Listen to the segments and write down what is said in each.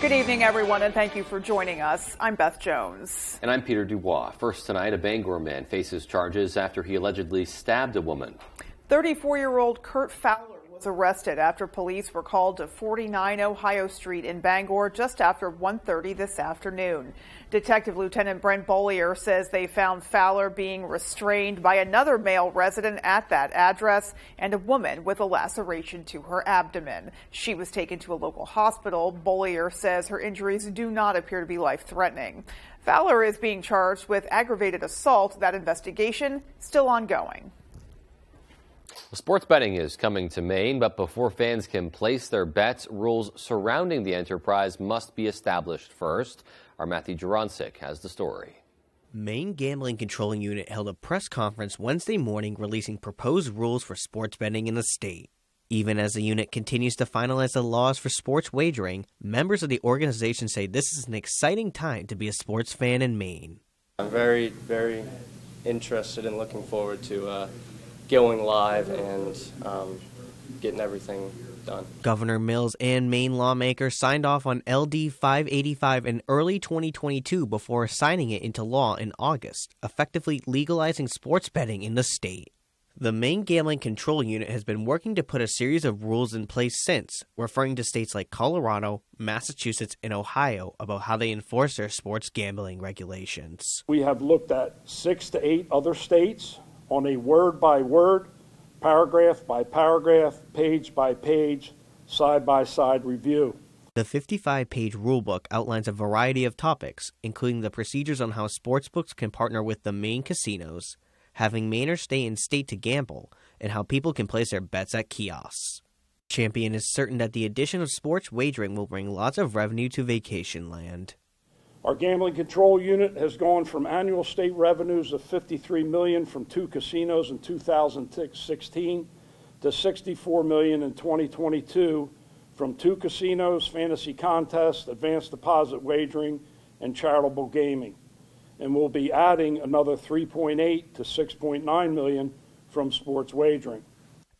Good evening, everyone, and thank you for joining us. I'm Beth Jones. And I'm Peter Dubois. First tonight, a Bangor man faces charges after he allegedly stabbed a woman. 34-year-old Kurt Fowler was arrested after police were called to 49 Ohio Street in Bangor just after 1:30 this afternoon. Detective Lieutenant Brent Bollier says they found Fowler being restrained by another male resident at that address and a woman with a laceration to her abdomen. She was taken to a local hospital. Bollier says her injuries do not appear to be life-threatening. Fowler is being charged with aggravated assault. That investigation still ongoing. Sports betting is coming to Maine, but before fans can place their bets, rules surrounding the enterprise must be established first. Our Matthew Juroncic has the story. Maine Gambling Controlling Unit held a press conference Wednesday morning releasing proposed rules for sports betting in the state. Even as the unit continues to finalize the laws for sports wagering, members of the organization say this is an exciting time to be a sports fan in Maine. I'm very, very interested and looking forward to going live and getting everything done. Governor Mills and Maine lawmakers signed off on LD 585 in early 2022 before signing it into law in August, effectively legalizing sports betting in the state. The Maine Gambling Control Unit has been working to put a series of rules in place since, referring to states like Colorado, Massachusetts, and Ohio about how they enforce their sports gambling regulations. We have looked at 6 to 8 other states on a word-by-word, paragraph-by-paragraph, page-by-page, side-by-side review. The 55-page rulebook outlines a variety of topics, including the procedures on how sportsbooks can partner with the Maine casinos, having Mainers stay in state to gamble, and how people can place their bets at kiosks. Champion is certain that the addition of sports wagering will bring lots of revenue to vacation land. Our gambling control unit has gone from annual state revenues of $53 million from 2 casinos in 2016 to $64 million in 2022 from 2 casinos, fantasy contests, advanced deposit wagering, and charitable gaming. And we'll be adding another $3.8 to $6.9 million from sports wagering.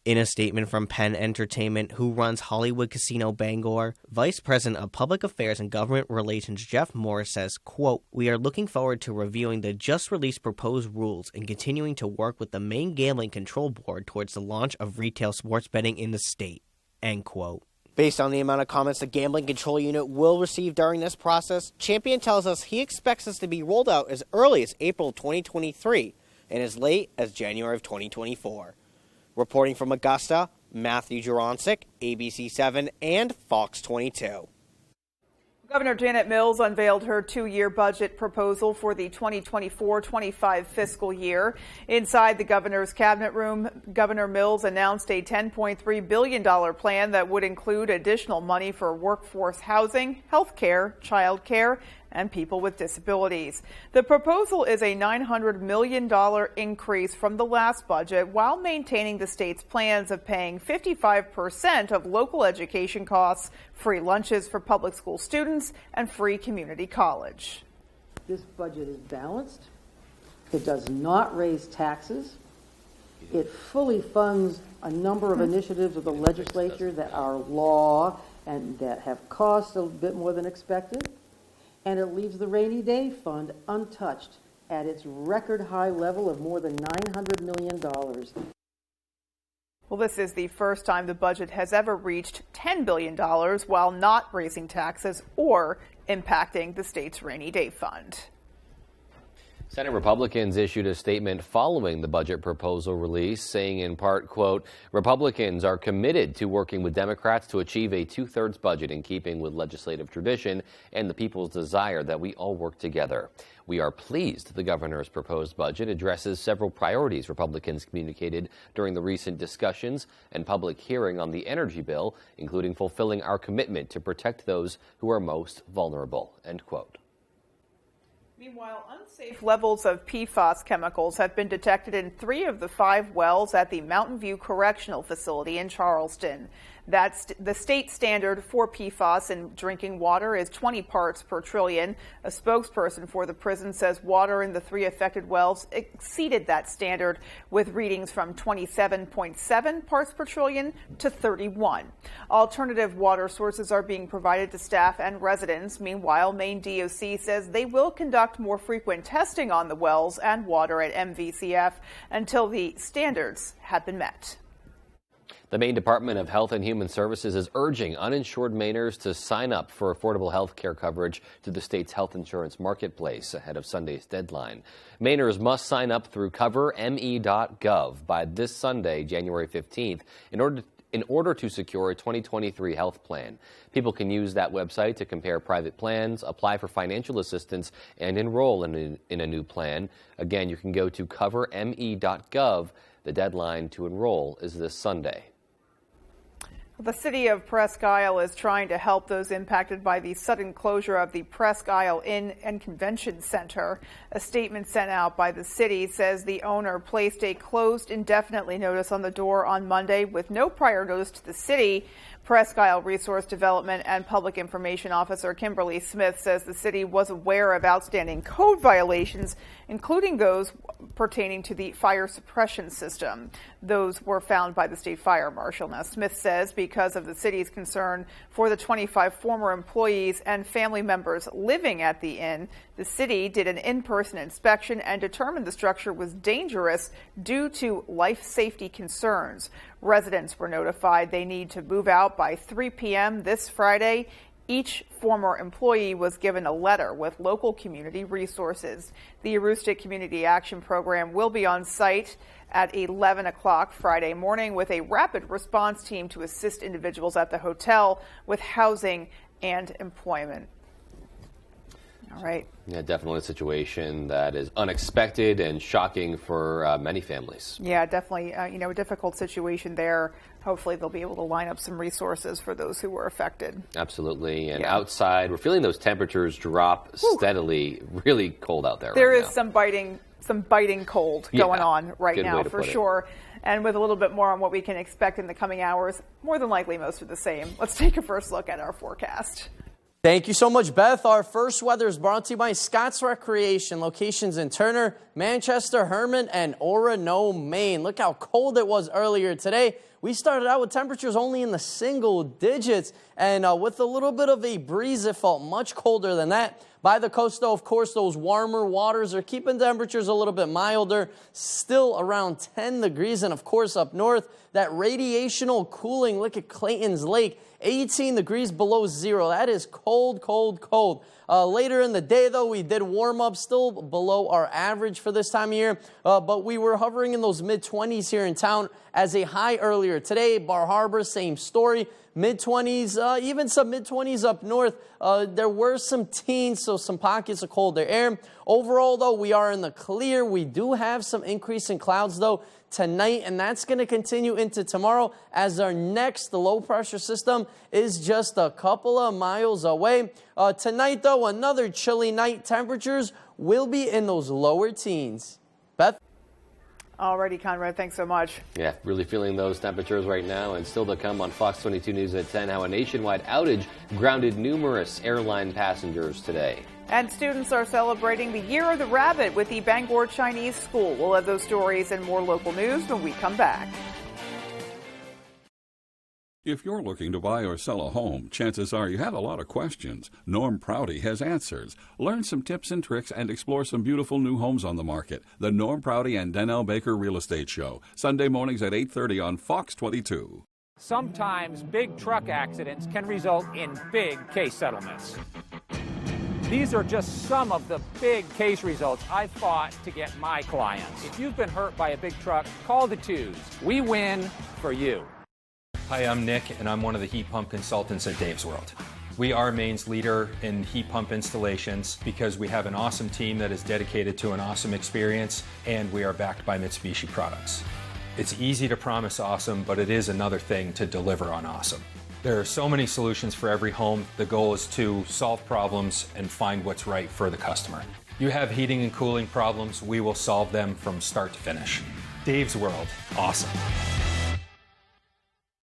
In a statement from Penn Entertainment, who runs Hollywood Casino Bangor, Vice President of Public Affairs and Government Relations Jeff Morris says, quote, "We are looking forward to reviewing the just-released proposed rules and continuing to work with the Maine Gambling Control Board towards the launch of retail sports betting in the state," end quote. Based on the amount of comments the Gambling Control Unit will receive during this process, Champion tells us he expects this to be rolled out as early as April 2023 and as late as January of 2024. Reporting from Augusta, Matthew Juroncic, ABC7 and Fox 22. Governor Janet Mills unveiled her 2-year budget proposal for the 2024-25 fiscal year. Inside the governor's cabinet room, Governor Mills announced a $10.3 billion plan that would include additional money for workforce housing, health care, child care, and people with disabilities. The proposal is a $900 million increase from the last budget while maintaining the state's plans of paying 55% of local education costs, free lunches for public school students, and free community college. This budget is balanced. It does not raise taxes. It fully funds a number of initiatives of the legislature that are law and that have cost a bit more than expected. And it leaves the rainy day fund untouched at its record high level of more than $900 million. Well, this is the first time the budget has ever reached $10 billion while not raising taxes or impacting the state's rainy day fund. Senate Republicans issued a statement following the budget proposal release, saying in part, quote, "Republicans are committed to working with Democrats to achieve a 2/3 budget in keeping with legislative tradition and the people's desire that we all work together. We are pleased the governor's proposed budget addresses several priorities Republicans communicated during the recent discussions and public hearing on the energy bill, including fulfilling our commitment to protect those who are most vulnerable," end quote. Meanwhile, unsafe levels of PFAS chemicals have been detected in 3 of the 5 wells at the Mountain View Correctional Facility in Charleston. The state standard for PFAS in drinking water is 20 parts per trillion. A spokesperson for the prison says water in the 3 affected wells exceeded that standard with readings from 27.7 parts per trillion to 31. Alternative water sources are being provided to staff and residents. Meanwhile, Maine DOC says they will conduct more frequent testing on the wells and water at MVCF until the standards have been met. The Maine Department of Health and Human Services is urging uninsured Mainers to sign up for affordable health care coverage through the state's health insurance marketplace ahead of Sunday's deadline. Mainers must sign up through coverme.gov by this Sunday, January 15th, in order to secure a 2023 health plan. People can use that website to compare private plans, apply for financial assistance, and enroll in a new plan. Again, you can go to coverme.gov. The deadline to enroll is this Sunday. The city of Presque Isle is trying to help those impacted by the sudden closure of the Presque Isle Inn and Convention Center. A statement sent out by the city says the owner placed a closed indefinitely notice on the door on Monday with no prior notice to the city. Presque Isle Resource Development and Public Information Officer Kimberly Smith says the city was aware of outstanding code violations, including those pertaining to the fire suppression system. Those were found by the state fire marshal. Now, Smith says because of the city's concern for the 25 former employees and family members living at the inn, the city did an in-person inspection and determined the structure was dangerous due to life safety concerns. Residents were notified they need to move out by 3 p.m. this Friday. Each former employee was given a letter with local community resources. The Aroostook Community Action Program will be on site at 11 o'clock Friday morning with a rapid response team to assist individuals at the hotel with housing and employment. All right. Yeah, definitely a situation that is unexpected and shocking for many families. Yeah, definitely, a difficult situation there. Hopefully they'll be able to line up some resources for those who were affected. Absolutely. And outside, we're feeling those temperatures drop steadily. Really cold out there There right is now. some biting cold going on right Good now, way to for put it. sure. And with a little bit more on what we can expect in the coming hours, more than likely most of the same. Let's take a first look at our forecast. Thank you so much, Beth. Our first weather is brought to you by Scott's Recreation, locations in Turner, Manchester, Herman, and Orono, Maine. Look how cold it was earlier today. We started out with temperatures only in the single digits, and with a little bit of a breeze, it felt much colder than that. By the coast, though, of course, those warmer waters are keeping temperatures a little bit milder, still around 10 degrees. And, of course, up north, that radiational cooling, look at Clayton's Lake, 18 degrees below zero. That is cold, cold, cold. Later in the day, though, we did warm up, still below our average for this time of year, but we were hovering in those mid-20s here in town as a high earlier today. Bar Harbor, same story. Mid-20s, even some mid-20s up north. There were some teens, so some pockets of colder air. Overall, though, we are in the clear. We do have some increase in clouds, though, tonight, and that's going to continue into tomorrow as our next low-pressure system is just a couple of miles away. Tonight, though, another chilly night. Temperatures will be in those lower teens. Beth? Alrighty, Conrad, thanks so much. Yeah, really feeling those temperatures right now, and still to come on Fox 22 News at 10, how a nationwide outage grounded numerous airline passengers today. And students are celebrating the Year of the Rabbit with the Bangor Chinese School. We'll have those stories and more local news when we come back. If you're looking to buy or sell a home, chances are you have a lot of questions. Norm Prouty has answers. Learn some tips and tricks and explore some beautiful new homes on the market. The Norm Prouty and Donnell Baker Real Estate Show, Sunday mornings at 8:30 on Fox 22. Sometimes big truck accidents can result in big case settlements. These are just some of the big case results I fought to get my clients. If you've been hurt by a big truck, call the twos. We win for you. Hi, I'm Nick, and I'm one of the heat pump consultants at Dave's World. We are Maine's leader in heat pump installations because we have an awesome team that is dedicated to an awesome experience, and we are backed by Mitsubishi products. It's easy to promise awesome, but it is another thing to deliver on awesome. There are so many solutions for every home. The goal is to solve problems and find what's right for the customer. You have heating and cooling problems, we will solve them from start to finish. Dave's World, awesome.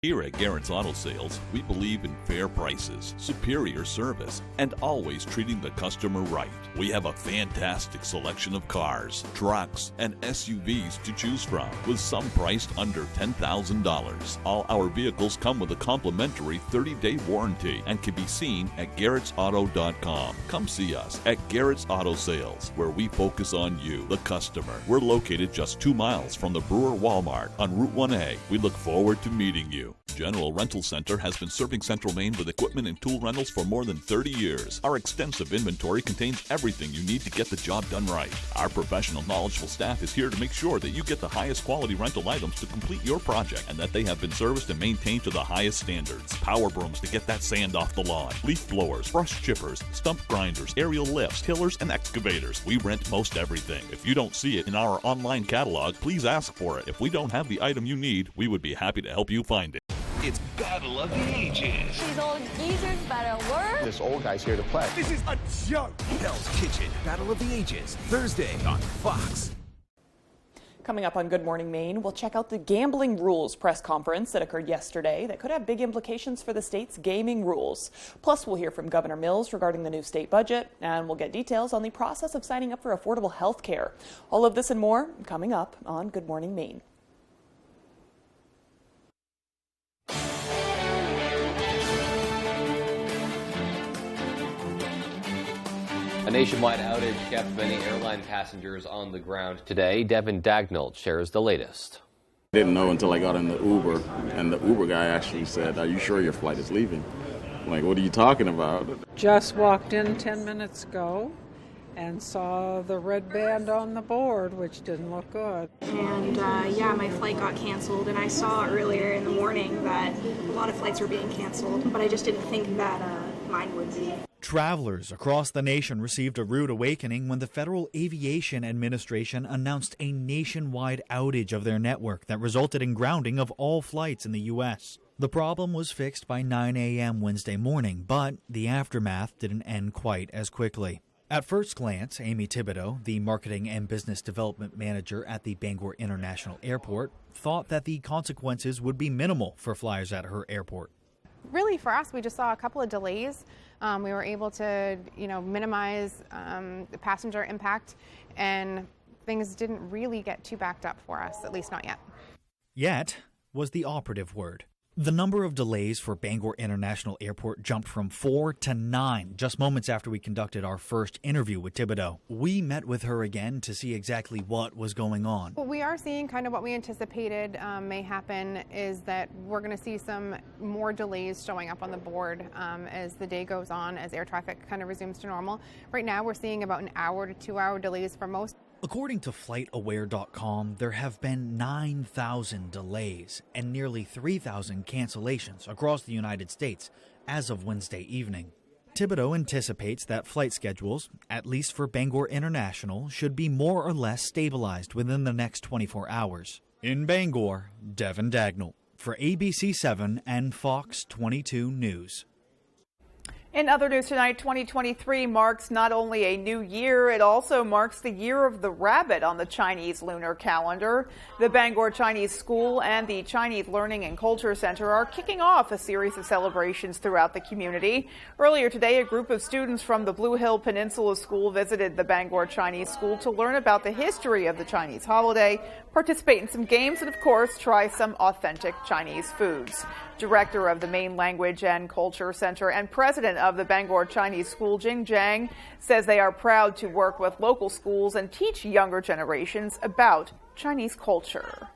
Here at Garrett's Auto Sales, we believe in fair prices, superior service, and always treating the customer right. We have a fantastic selection of cars, trucks, and SUVs to choose from, with some priced under $10,000. All our vehicles come with a complimentary 30-day warranty and can be seen at garrettsauto.com. Come see us at Garrett's Auto Sales, where we focus on you, the customer. We're located just 2 miles from the Brewer Walmart on Route 1A. We look forward to meeting you. General Rental Center has been serving Central Maine with equipment and tool rentals for more than 30 years. Our extensive inventory contains everything you need to get the job done right. Our professional, knowledgeable staff is here to make sure that you get the highest quality rental items to complete your project and that they have been serviced and maintained to the highest standards. Power brooms to get that sand off the lawn, leaf blowers, brush chippers, stump grinders, aerial lifts, tillers, and excavators. We rent most everything. If you don't see it in our online catalog, please ask for it. If we don't have the item you need, we would be happy to help you find it. It's Battle of the Ages. These old geezers better work. This old guy's here to play. This is a joke. Hell's Kitchen, Battle of the Ages, Thursday on Fox. Coming up on Good Morning Maine, we'll check out the gambling rules press conference that occurred yesterday that could have big implications for the state's gaming rules. Plus, we'll hear from Governor Mills regarding the new state budget, and we'll get details on the process of signing up for affordable health care. All of this and more coming up on Good Morning Maine. A nationwide outage kept many airline passengers on the ground today. Devin Dagnall shares the latest. I didn't know until I got in the Uber, and the Uber guy actually said, "Are you sure your flight is leaving?" I'm like, what are you talking about? Just walked in 10 minutes ago and saw the red band on the board, which didn't look good. And yeah, my flight got canceled, and I saw earlier in the morning that a lot of flights were being canceled, but I just didn't think that mine would be. Travelers across the nation received a rude awakening when the Federal Aviation Administration announced a nationwide outage of their network that resulted in grounding of all flights in the U.S. The problem was fixed by 9 a.m. Wednesday morning, but the aftermath didn't end quite as quickly. At first glance, Amy Thibodeau, the Marketing and Business Development Manager at the Bangor International Airport, thought that the consequences would be minimal for flyers at her airport. Really, for us, we just saw a couple of delays. We were able to, minimize the passenger impact, and things didn't really get too backed up for us, at least not yet. Yet was the operative word. The number of delays for Bangor International Airport jumped from 4 to 9 just moments after we conducted our first interview with Thibodeau. We met with her again to see exactly what was going on. What we are seeing, kind of what we anticipated may happen, is that we're going to see some more delays showing up on the board as the day goes on, as air traffic kind of resumes to normal. Right now we're seeing about an hour to 2 hour delays for most. According to FlightAware.com, there have been 9,000 delays and nearly 3,000 cancellations across the United States as of Wednesday evening. Thibodeau anticipates that flight schedules, at least for Bangor International, should be more or less stabilized within the next 24 hours. In Bangor, Devin Dagnall for ABC 7 and Fox 22 News. In other news tonight, 2023 marks not only a new year, it also marks the year of the rabbit on the Chinese lunar calendar. The Bangor Chinese School and the Chinese Learning and Culture Center are kicking off a series of celebrations throughout the community. Earlier today, a group of students from the Blue Hill Peninsula School visited the Bangor Chinese School to learn about the history of the Chinese holiday, participate in some games, and of course, try some authentic Chinese foods. Director of the Maine Language and Culture Center and president of the Bangor Chinese School, Jing Zhang, says they are proud to work with local schools and teach younger generations about Chinese culture.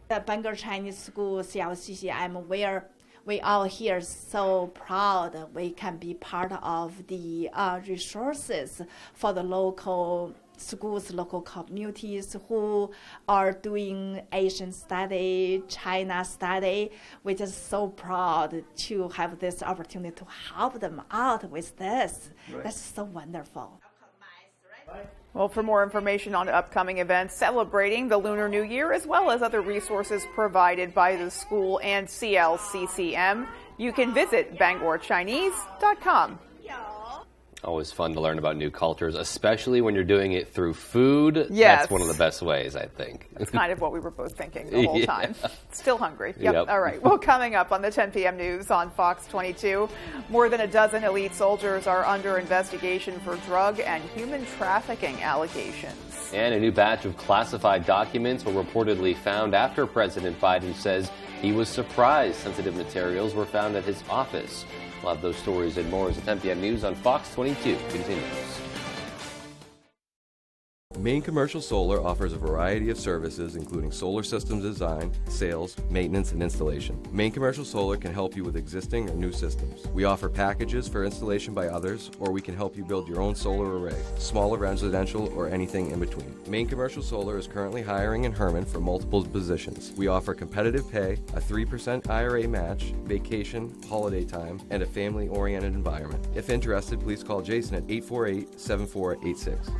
The Bangor Chinese School, CLCCM, where we all here so proud we can be part of the resources for the local schools, local communities who are doing Asian study, China study. We're just so proud to have this opportunity to help them out with this. Right. That's so wonderful. Well, for more information on upcoming events celebrating the Lunar New Year, as well as other resources provided by the school and CLCCM, you can visit BangorChinese.com. Always fun to learn about new cultures, especially when you're doing it through food. Yes. That's one of the best ways, I think. That's kind of what we were both thinking the whole time. Still hungry. Yep. Yep. All right. Well, coming up on the 10 p.m. news on Fox 22, more than a dozen elite soldiers are under investigation for drug and human trafficking allegations. And a new batch of classified documents were reportedly found after President Biden says he was surprised sensitive materials were found at his office. We'll have those stories and more as the 10 p.m. news on Fox 22 continues. Maine Commercial Solar offers a variety of services including solar system design, sales, maintenance, and installation. Maine Commercial Solar can help you with existing or new systems. We offer packages for installation by others, or we can help you build your own solar array, smaller residential or anything in between. Maine Commercial Solar is currently hiring in Herman for multiple positions. We offer competitive pay, a 3% IRA match, vacation, holiday time, and a family-oriented environment. If interested, please call Jason at 848-7486.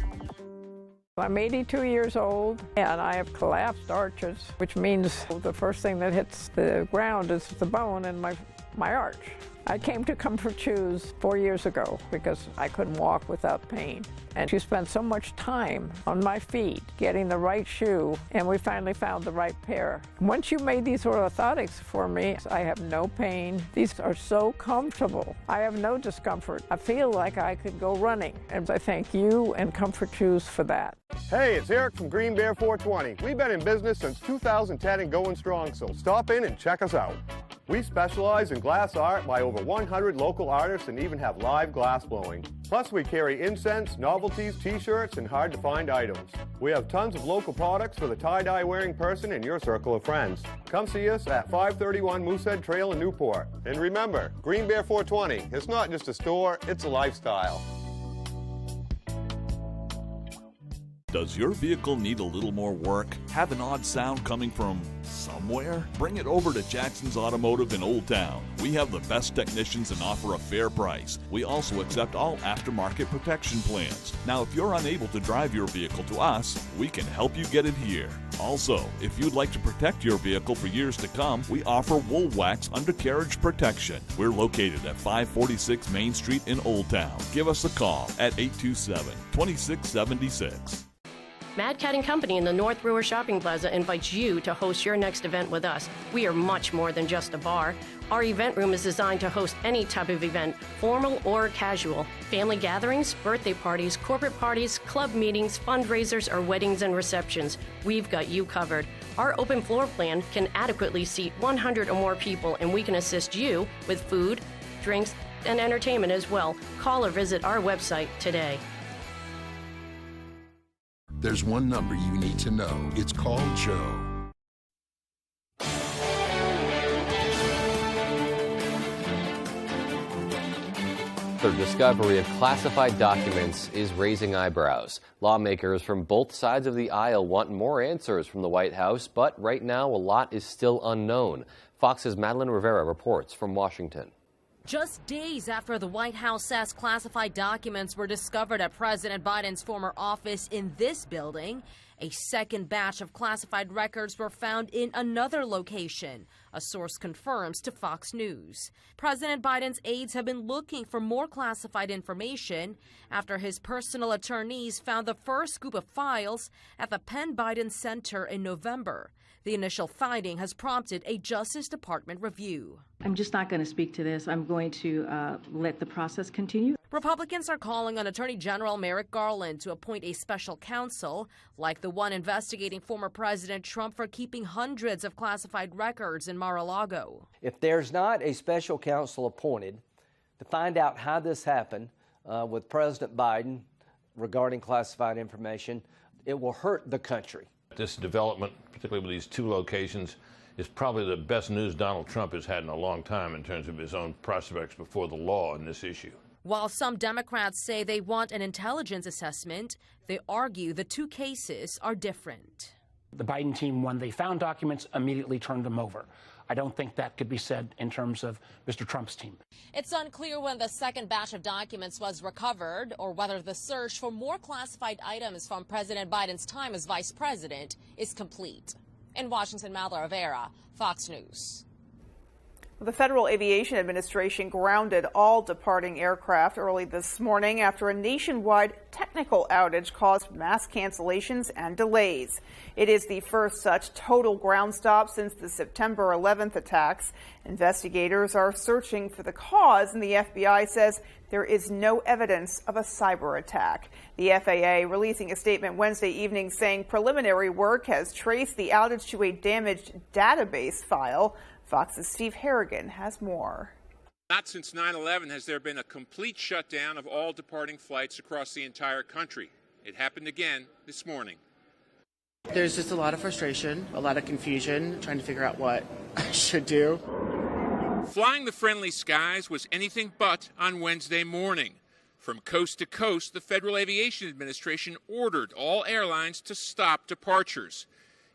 I'm 82 years old and I have collapsed arches, which means the first thing that hits the ground is the bone in my arch. I came to Comfort Shoes 4 years ago because I couldn't walk without pain. And she spent so much time on my feet getting the right shoe, and we finally found the right pair. Once you made these orthotics for me, I have no pain. These are so comfortable. I have no discomfort. I feel like I could go running, and I thank you and Comfort Shoes for that. Hey, it's Eric from Green Bear 420. We've been in business since 2010 and going strong, so stop in and check us out. We specialize in glass art by over 100 local artists and even have live glass blowing. Plus, we carry incense, novelties, t-shirts, and hard-to-find items. We have tons of local products for the tie-dye wearing person in your circle of friends. Come see us at 531 Moosehead Trail in Newport. And remember, Green Bear 420, it's not just a store, it's a lifestyle. Does your vehicle need a little more work? Have an odd sound coming from somewhere? Bring it over to Jackson's Automotive in Old Town. We have the best technicians and offer a fair price. We also accept all aftermarket protection plans. Now, if you're unable to drive your vehicle to us, we can help you get it here. Also, if you'd like to protect your vehicle for years to come, we offer Wool Wax undercarriage protection. We're located at 546 Main Street in Old Town. Give us a call at 827-2676. Mad Cat & Company in the North Brewer Shopping Plaza invites you to host your next event with us. We are much more than just a bar. Our event room is designed to host any type of event, formal or casual. Family gatherings, birthday parties, corporate parties, club meetings, fundraisers, or weddings and receptions. We've got you covered. Our open floor plan can adequately seat 100 or more people, and we can assist you with food, drinks, and entertainment as well. Call or visit our website today. There's one number you need to know. It's called Joe. The discovery of classified documents is raising eyebrows. Lawmakers from both sides of the aisle want more answers from the White House, but right now a lot is still unknown. Fox's Madeline Rivera reports from Washington. Just days after the White House says classified documents were discovered at President Biden's former office in this building, a second batch of classified records were found in another location, a source confirms to Fox News. President Biden's aides have been looking for more classified information after his personal attorneys found the first scoop of files at the Penn Biden Center in November. The initial finding has prompted a Justice Department review. I'm just not going to speak to this. I'm going to let the process continue. Republicans are calling on Attorney General Merrick Garland to appoint a special counsel, like the one investigating former President Trump for keeping hundreds of classified records in Mar-a-Lago. If there's not a special counsel appointed to find out how this happened with President Biden regarding classified information, it will hurt the country. This development, particularly with these two locations, is probably the best news Donald Trump has had in a long time in terms of his own prospects before the law in this issue. While some Democrats say they want an intelligence assessment, they argue the two cases are different. The Biden team, when they found documents, immediately turned them over. I don't think that could be said in terms of Mr. Trump's team. It's unclear when the second batch of documents was recovered or whether the search for more classified items from President Biden's time as vice president is complete. In Washington, Madeline Rivera, Fox News. The Federal Aviation Administration grounded all departing aircraft early this morning after a nationwide technical outage caused mass cancellations and delays. It is the first such total ground stop since the September 11th attacks. Investigators are searching for the cause, and the FBI says there is no evidence of a cyber attack. The FAA releasing a statement Wednesday evening saying preliminary work has traced the outage to a damaged database file. Fox's Steve Harrigan has more. Not since 9/11 has there been a complete shutdown of all departing flights across the entire country. It happened again this morning. There's just a lot of frustration, a lot of confusion, trying to figure out what I should do. Flying the friendly skies was anything but on Wednesday morning. From coast to coast, the Federal Aviation Administration ordered all airlines to stop departures.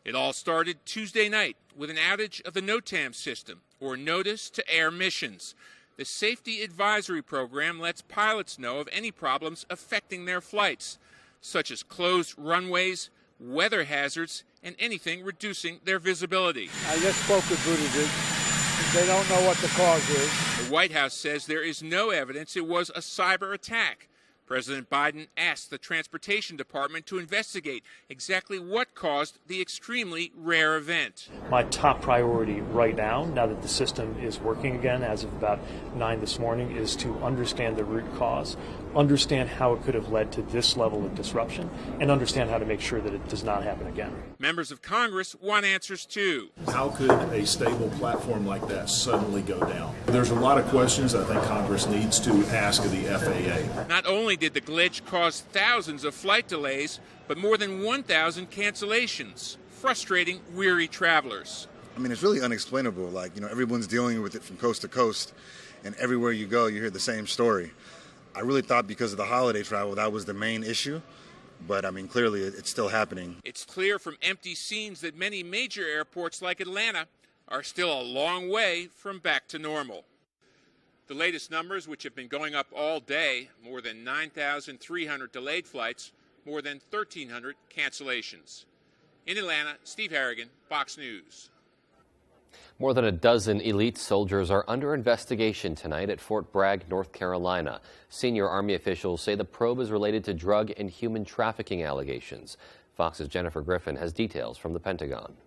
It all started Tuesday night with an outage of the NOTAM system, or Notice to Air Missions. The Safety Advisory Program lets pilots know of any problems affecting their flights, such as closed runways, weather hazards, and anything reducing their visibility. I just spoke with Buttigieg. They don't know what the cause is. The White House says there is no evidence it was a cyber attack. President Biden asked the Transportation Department to investigate exactly what caused the extremely rare event. My top priority right now that the system is working again as of about 9 this morning, is to understand the root cause, understand how it could have led to this level of disruption, and understand how to make sure that it does not happen again. Members of Congress want answers too. How could a stable platform like that suddenly go down? There's a lot of questions I think Congress needs to ask of the FAA. Not only did the glitch cause thousands of flight delays, but more than 1,000 cancellations, frustrating weary travelers. I mean, it's really unexplainable. Everyone's dealing with it from coast to coast, and everywhere you go, you hear the same story. I really thought because of the holiday travel, that was the main issue. But, clearly it's still happening. It's clear from empty scenes that many major airports like Atlanta are still a long way from back to normal. The latest numbers, which have been going up all day, more than 9,300 delayed flights, more than 1,300 cancellations. In Atlanta, Steve Harrigan, Fox News. More than a dozen elite soldiers are under investigation tonight at Fort Bragg, North Carolina. Senior Army officials say the probe is related to drug and human trafficking allegations. Fox's Jennifer Griffin has details from the Pentagon.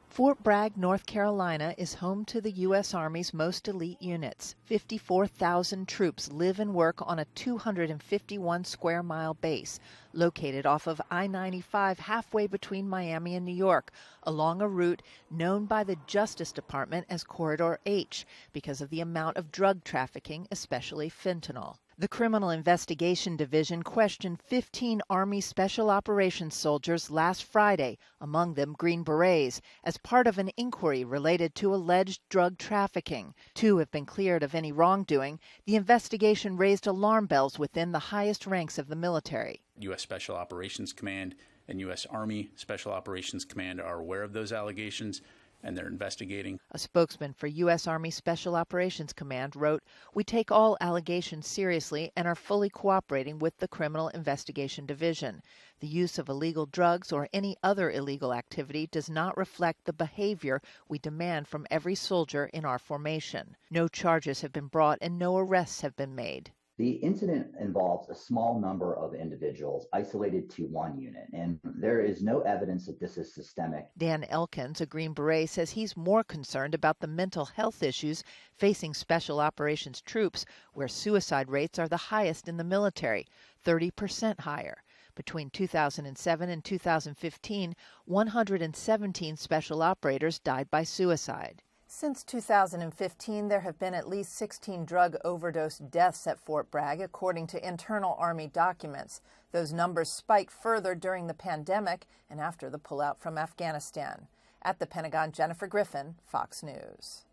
Fort Bragg, North Carolina is home to the U.S. Army's most elite units. 54,000 troops live and work on a 251 square mile base located off of I-95 halfway between Miami and New York, along a route known by the Justice Department as Corridor H because of the amount of drug trafficking, especially fentanyl. The Criminal Investigation Division questioned 15 Army Special Operations soldiers last Friday, among them Green Berets, as part of an inquiry related to alleged drug trafficking. 2 have been cleared of any wrongdoing. The investigation raised alarm bells within the highest ranks of the military. U.S. Special Operations Command and U.S. Army Special Operations Command are aware of those allegations, and they're investigating. A spokesman for U.S. Army Special Operations Command wrote, "We take all allegations seriously and are fully cooperating with the Criminal Investigation Division. The use of illegal drugs or any other illegal activity does not reflect the behavior we demand from every soldier in our formation. No charges have been brought and no arrests have been made." The incident involves a small number of individuals isolated to one unit, and there is no evidence that this is systemic. Dan Elkins, a Green Beret, says he's more concerned about the mental health issues facing Special Operations troops, where suicide rates are the highest in the military, 30% higher. Between 2007 and 2015, 117 special operators died by suicide. Since 2015, there have been at least 16 drug overdose deaths at Fort Bragg, according to internal Army documents. Those numbers spiked further during the pandemic and after the pullout from Afghanistan. At the Pentagon, Jennifer Griffin, Fox News.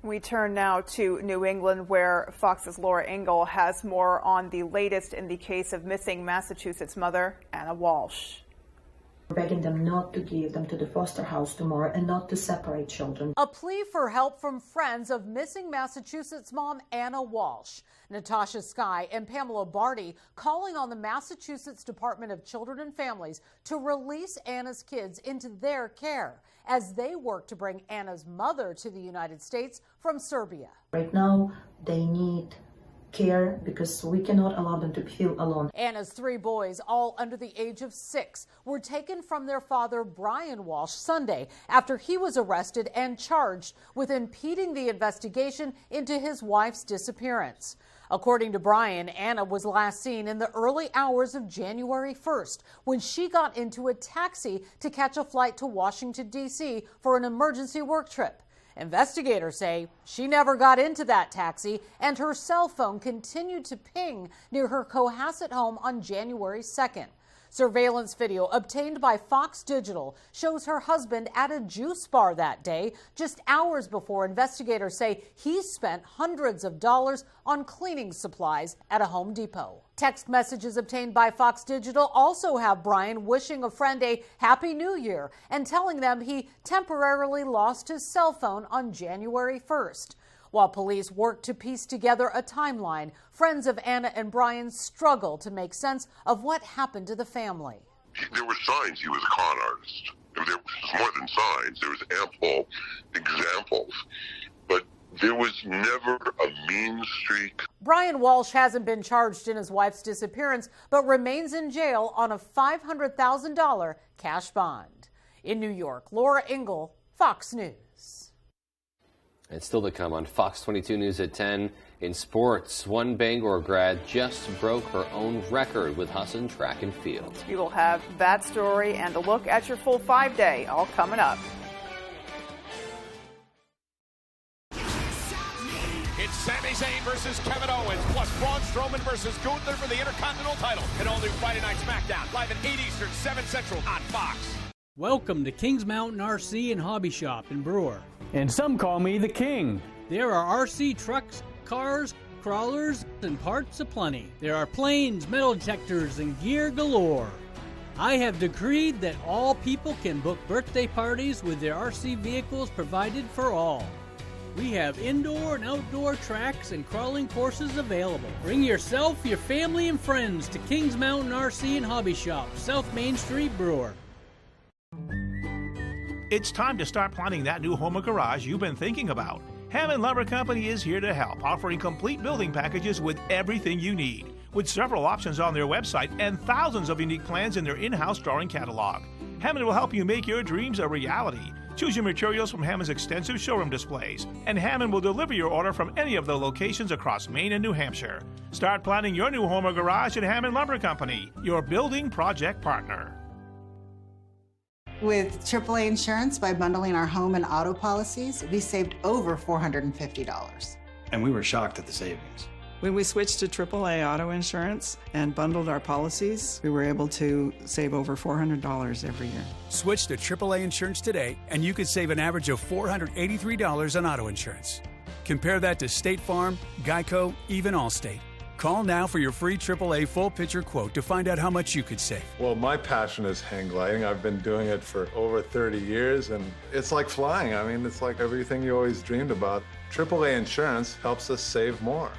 We turn now to New England, where Fox's Laura Engel has more on the latest in the case of missing Massachusetts mother Anna Walsh. begging them not to give them to the foster house tomorrow and not to separate children. A plea for help from friends of missing Massachusetts mom Anna Walsh. Natasha Skye and Pamela Barty calling on the Massachusetts Department of Children and Families to release Anna's kids into their care as they work to bring Anna's mother to the United States from Serbia. Right now, they need care because we cannot allow them to feel alone. Anna's 3 boys, all under the age of 6, were taken from their father, Brian Walsh, Sunday after he was arrested and charged with impeding the investigation into his wife's disappearance. According to Brian, Anna was last seen in the early hours of January 1st when she got into a taxi to catch a flight to Washington, D.C. for an emergency work trip. Investigators say she never got into that taxi and her cell phone continued to ping near her Cohasset home on January 2nd. Surveillance video obtained by Fox Digital shows her husband at a juice bar that day, just hours before investigators say he spent hundreds of dollars on cleaning supplies at a Home Depot. Text messages obtained by Fox Digital also have Brian wishing a friend a Happy New Year and telling them he temporarily lost his cell phone on January 1st. While police work to piece together a timeline, friends of Anna and Brian struggle to make sense of what happened to the family. There were signs he was a con artist. There was more than signs. There was ample examples. But there was never a mean streak. Brian Walsh hasn't been charged in his wife's disappearance, but remains in jail on a $500,000 cash bond. In New York, Laura Engel, Fox News. And still to come on Fox 22 News at 10. In sports, one Bangor grad just broke her own record with Husson track and field. You will have that story and a look at your full 5-day, all coming up. It's Sami Zayn versus Kevin Owens, plus Braun Strowman versus Gunther for the Intercontinental title. An all-new Friday Night SmackDown, live at 8 Eastern, 7 Central on Fox. Welcome to Kings Mountain RC and Hobby Shop in Brewer. And some call me the King. There are RC trucks, cars, crawlers, and parts aplenty. There are planes, metal detectors, and gear galore. I have decreed that all people can book birthday parties with their RC vehicles provided for all. We have indoor and outdoor tracks and crawling courses available. Bring yourself, your family, and friends to Kings Mountain RC and Hobby Shop, South Main Street, Brewer. It's time to start planning that new home or garage you've been thinking about. Hammond Lumber Company is here to help, offering complete building packages with everything you need. With several options on their website and thousands of unique plans in their in-house drawing catalog. Hammond will help you make your dreams a reality. Choose your materials from Hammond's extensive showroom displays, and Hammond will deliver your order from any of the locations across Maine and New Hampshire. Start planning your new home or garage at Hammond Lumber Company, your building project partner. With AAA Insurance, by bundling our home and auto policies, we saved over $450. And we were shocked at the savings. When we switched to AAA auto insurance and bundled our policies, we were able to save over $400 every year. Switch to AAA insurance today, and you could save an average of $483 on auto insurance. Compare that to State Farm, Geico, even Allstate. Call now for your free AAA full picture quote to find out how much you could save. Well, my passion is hang gliding. I've been doing it for over 30 years, and it's like flying. I mean, it's like everything you always dreamed about. AAA insurance helps us save more.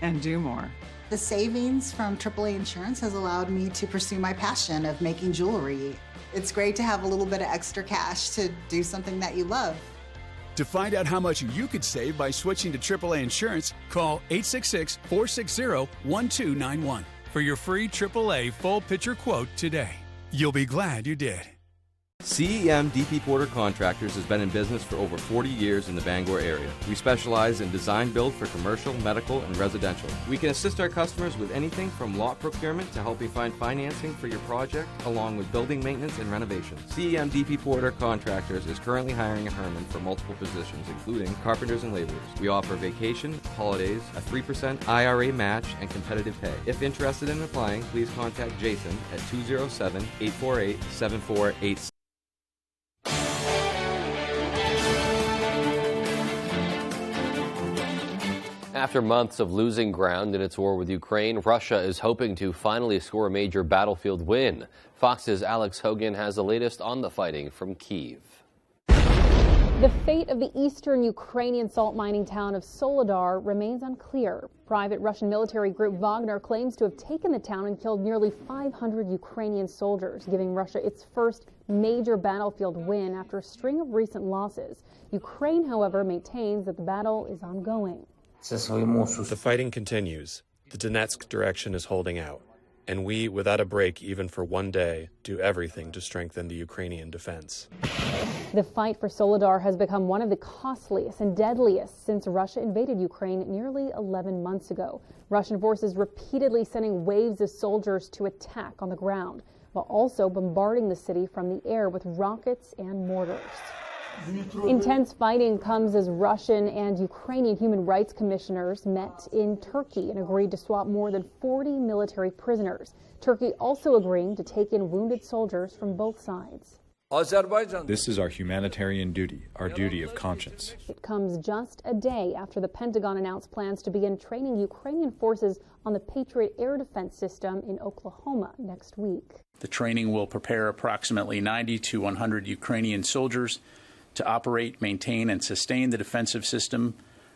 And do more. The savings from AAA Insurance has allowed me to pursue my passion of making jewelry. It's great to have a little bit of extra cash to do something that you love. To find out how much you could save by switching to AAA Insurance, call 866-460-1291 for your free AAA full picture quote today. You'll be glad you did. CEM DP Porter Contractors has been in business for over 40 years in the Bangor area. We specialize in design build for commercial, medical, and residential. We can assist our customers with anything from lot procurement to helping find financing for your project, along with building maintenance and renovations. CEM DP Porter Contractors is currently hiring in Herman for multiple positions, including carpenters and laborers. We offer vacation, holidays, a 3% IRA match, and competitive pay. If interested in applying, please contact Jason at 207-848-7486. After months of losing ground in its war with Ukraine, Russia is hoping to finally score a major battlefield win. Fox's Alex Hogan has the latest on the fighting from Kyiv. The fate of the eastern Ukrainian salt mining town of Soledar remains unclear. Private Russian military group Wagner claims to have taken the town and killed nearly 500 Ukrainian soldiers, giving Russia its first major battlefield win after a string of recent losses. Ukraine, however, maintains that the battle is ongoing. The fighting continues. The Donetsk direction is holding out. And we, without a break even for one day, do everything to strengthen the Ukrainian defense. The fight for Soledar has become one of the costliest and deadliest since Russia invaded Ukraine nearly 11 months ago. Russian forces repeatedly sending waves of soldiers to attack on the ground, while also bombarding the city from the air with rockets and mortars. Intense fighting comes as Russian and Ukrainian human rights commissioners met in Turkey and agreed to swap more than 40 military prisoners. Turkey also agreeing to take in wounded soldiers from both sides. This is our humanitarian duty, our duty of conscience. It comes just a day after the Pentagon announced plans to begin training Ukrainian forces on the Patriot air defense system in Oklahoma next week. The training will prepare approximately 90 to 100 Ukrainian soldiers to operate, maintain, and sustain the defensive system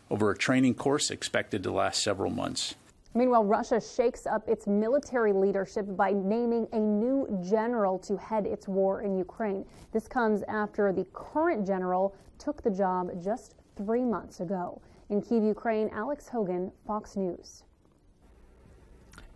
over a training course expected to last several months. Meanwhile, Russia shakes up its military leadership by naming a new general to head its war in Ukraine. This comes after the current general took the job just 3 months ago. In Kyiv, Ukraine, Alex Hogan, Fox News.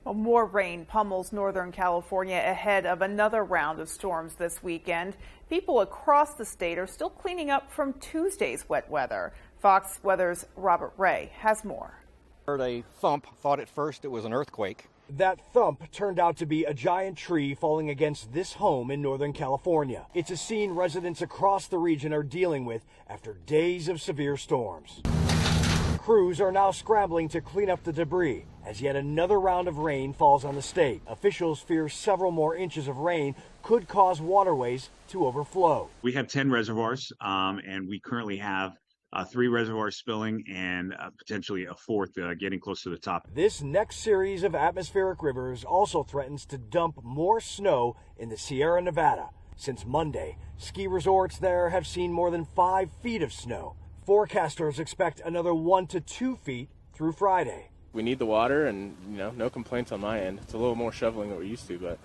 Well, more rain pummels Northern California ahead of another round of storms this weekend. People across the state are still cleaning up from Tuesday's wet weather. Fox Weather's Robert Ray has more. Heard a thump, thought at first it was an earthquake. That thump turned out to be a giant tree falling against this home in Northern California. It's a scene residents across the region are dealing with after days of severe storms. Crews are now scrambling to clean up the debris as yet another round of rain falls on the state. Officials fear several more inches of rain could cause waterways to overflow. We have 10 reservoirs, and we currently have 3 reservoirs spilling and potentially a 4th getting close to the top. This next series of atmospheric rivers also threatens to dump more snow in the Sierra Nevada. Since Monday, ski resorts there have seen more than 5 feet of snow. Forecasters expect another 1 to 2 feet through Friday. We need the water, and no complaints on my end. It's a little more shoveling than we're used to, but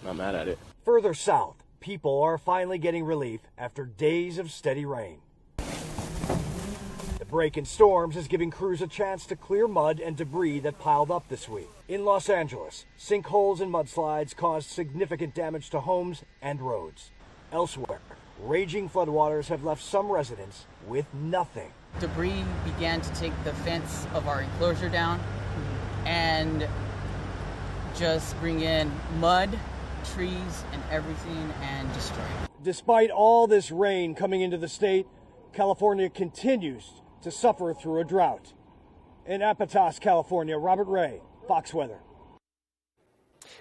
I'm not mad at it. Further south, people are finally getting relief after days of steady rain. The break in storms is giving crews a chance to clear mud and debris that piled up this week. In Los Angeles, sinkholes and mudslides caused significant damage to homes and roads. Elsewhere, raging floodwaters have left some residents with nothing. Debris began to take the fence of our enclosure down and just bring in mud, trees, and everything and destroy it. Despite all this rain coming into the state, California continues to suffer through a drought. In Aptos, California, Robert Ray, Fox Weather.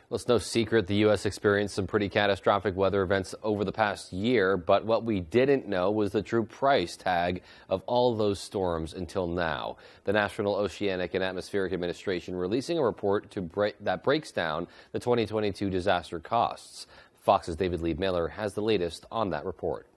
Well, it's no secret the U.S. experienced some pretty catastrophic weather events over the past year, but what we didn't know was the true price tag of all those storms until now. The National Oceanic and Atmospheric Administration releasing a report that breaks down the 2022 disaster costs. Fox's David Lee Miller has the latest on that report.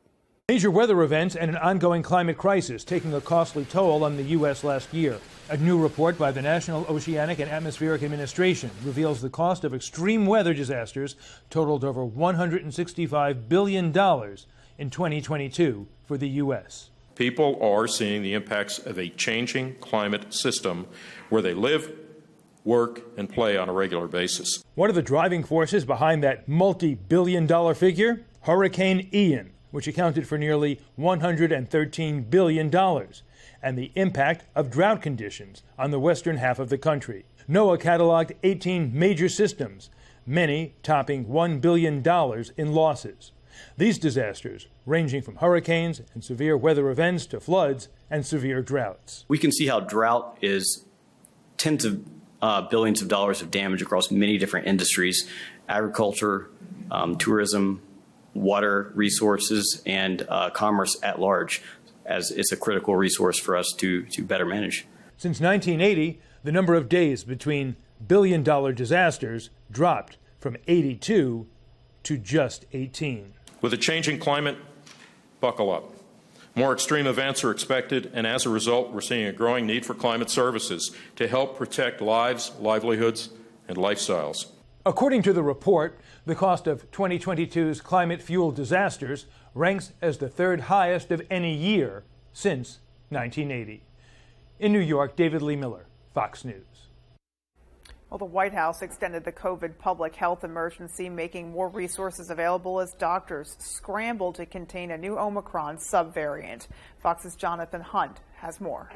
Major weather events and an ongoing climate crisis taking a costly toll on the U.S. last year. A new report by the National Oceanic and Atmospheric Administration reveals the cost of extreme weather disasters totaled over $165 billion in 2022 for the U.S. People are seeing the impacts of a changing climate system where they live, work, and play on a regular basis. One of the driving forces behind that multi-billion-dollar figure? Hurricane Ian, which accounted for nearly $113 billion, and the impact of drought conditions on the western half of the country. NOAA cataloged 18 major systems, many topping $1 billion in losses. These disasters, ranging from hurricanes and severe weather events to floods and severe droughts. We can see how drought is tens of billions of dollars of damage across many different industries: agriculture, tourism, water resources, and commerce at large, as it's a critical resource for us to better manage. Since 1980, the number of days between billion-dollar disasters dropped from 82 to just 18. With a changing climate, buckle up. More extreme events are expected, and as a result, we're seeing a growing need for climate services to help protect lives, livelihoods, and lifestyles. According to the report, the cost of 2022's climate-fueled disasters ranks as the third highest of any year since 1980. In New York, David Lee Miller, Fox News. Well, the White House extended the COVID public health emergency, making more resources available as doctors scramble to contain a new Omicron subvariant. Fox's Jonathan Hunt has more.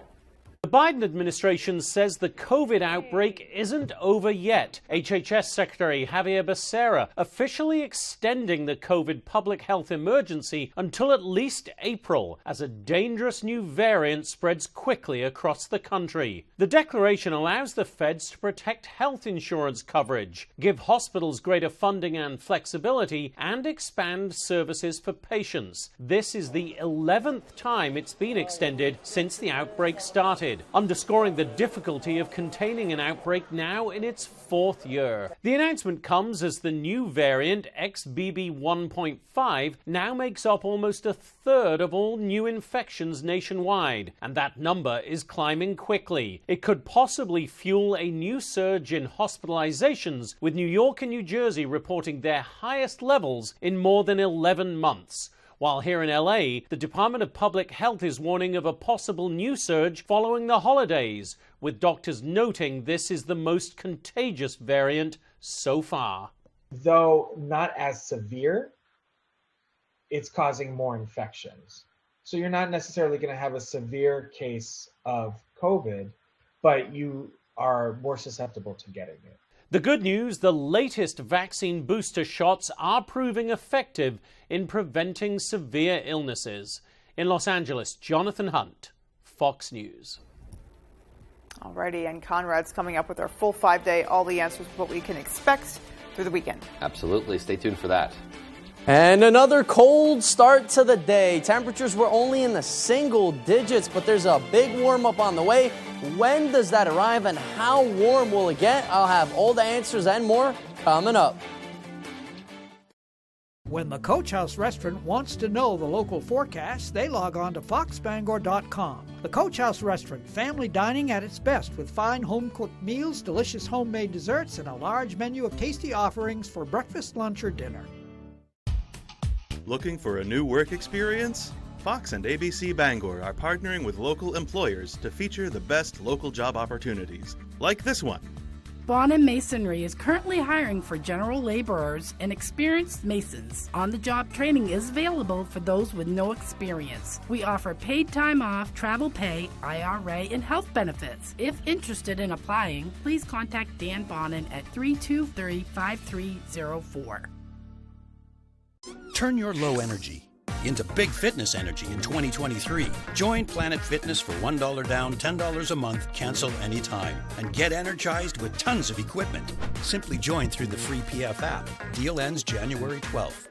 The Biden administration says the COVID outbreak isn't over yet. HHS Secretary Javier Becerra officially extending the COVID public health emergency until at least April as a dangerous new variant spreads quickly across the country. The declaration allows the feds to protect health insurance coverage, give hospitals greater funding and flexibility, and expand services for patients. This is the 11th time it's been extended since the outbreak started, underscoring the difficulty of containing an outbreak now in its fourth year. The announcement comes as the new variant, XBB.1.5, now makes up almost a third of all new infections nationwide, and that number is climbing quickly. It could possibly fuel a new surge in hospitalizations, with New York and New Jersey reporting their highest levels in more than 11 months. While here in LA, the Department of Public Health is warning of a possible new surge following the holidays, with doctors noting this is the most contagious variant so far. Though not as severe, it's causing more infections. So you're not necessarily going to have a severe case of COVID, but you are more susceptible to getting it. The good news, the latest vaccine booster shots are proving effective in preventing severe illnesses. In Los Angeles, Jonathan Hunt, Fox News. Alrighty, and Conrad's coming up with our full 5-day All the Answers, what we can expect through the weekend. Absolutely. Stay tuned for that. And another cold start to the day. Temperatures were only in the single digits, but there's a big warm up on the way. When does that arrive and how warm will it get? I'll have all the answers and more coming up. When the Coach House Restaurant wants to know the local forecast, they log on to foxbangor.com. The Coach House Restaurant, family dining at its best with fine home-cooked meals, delicious homemade desserts, and a large menu of tasty offerings for breakfast, lunch, or dinner. Looking for a new work experience? Fox and ABC Bangor are partnering with local employers to feature the best local job opportunities, like this one. Bonham Masonry is currently hiring for general laborers and experienced masons. On-the-job training is available for those with no experience. We offer paid time off, travel pay, IRA, and health benefits. If interested in applying, please contact Dan Bonham at 323-5304. Turn your low energy into big fitness energy in 2023. Join Planet Fitness for $1 down, $10 a month, cancel anytime, and get energized with tons of equipment. Simply join through the free PF app. Deal ends January 12th.